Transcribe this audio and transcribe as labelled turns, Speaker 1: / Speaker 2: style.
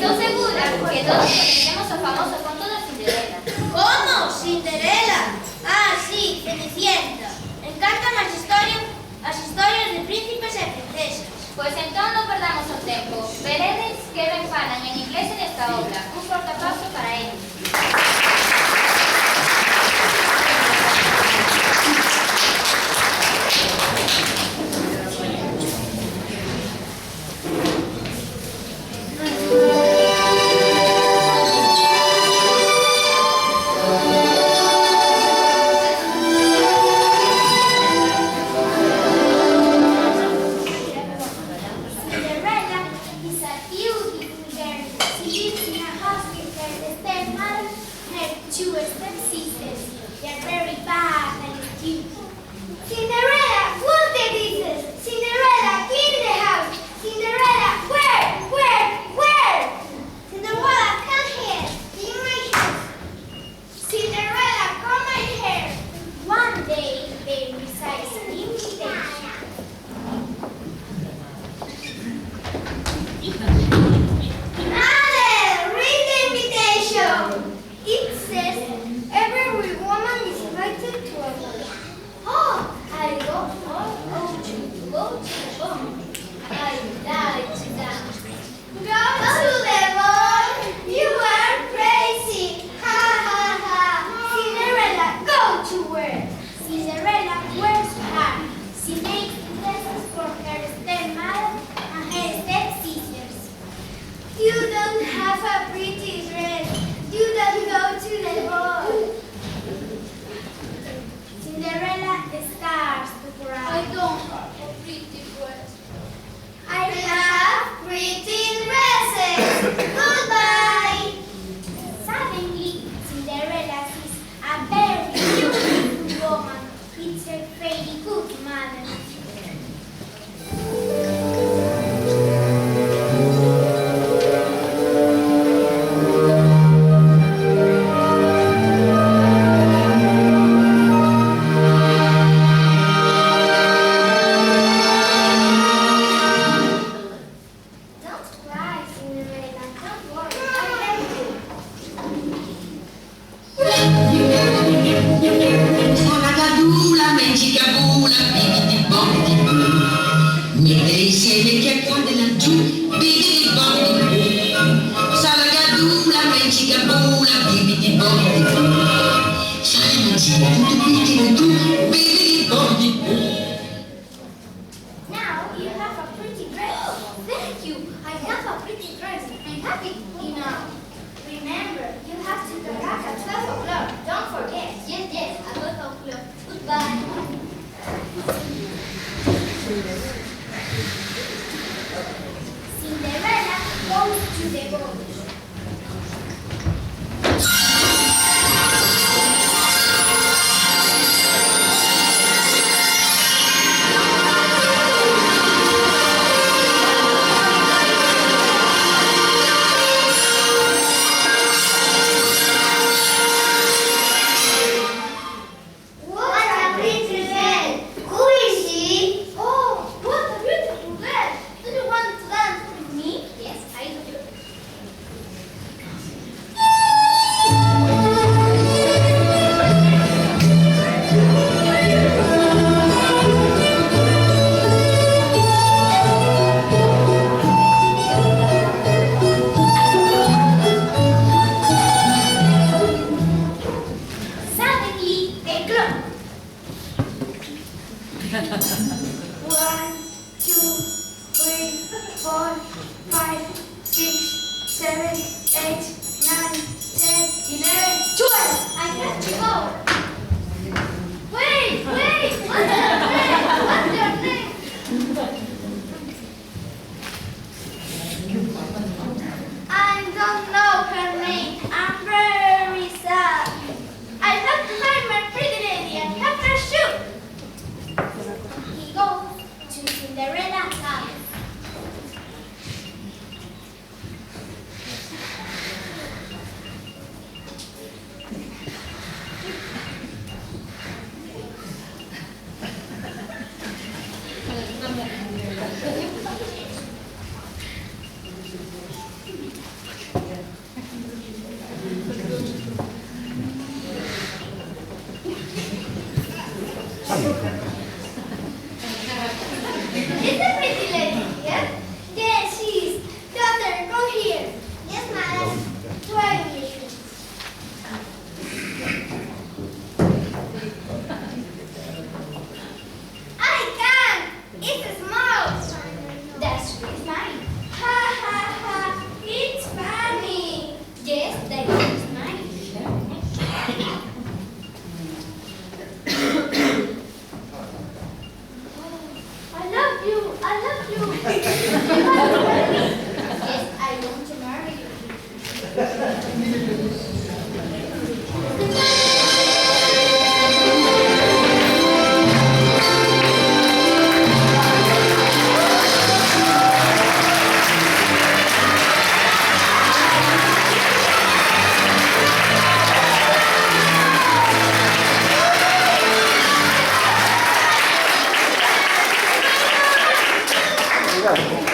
Speaker 1: Estoy segura que todos conoceremos a famoso conto de Cinderela.
Speaker 2: ¿Cómo? ¿Cinderela? Ah, sí, Cenicienta. Encantan as historias de príncipes e princesas.
Speaker 1: Pois entón non perdamos o tempo. Veredes que ben falan en inglés nesta obra. Un forte aplauso para eles.
Speaker 2: Is the pretty lady here? Yes, she is. Daughter, come here. Yes, madam. Try me. I can't. It's small.
Speaker 1: That's really fine.
Speaker 2: Ha ha ha. It's funny.
Speaker 1: Yes, that is mine.
Speaker 2: I love you. I love you.
Speaker 1: Yes, I want to marry you.
Speaker 3: Obrigado.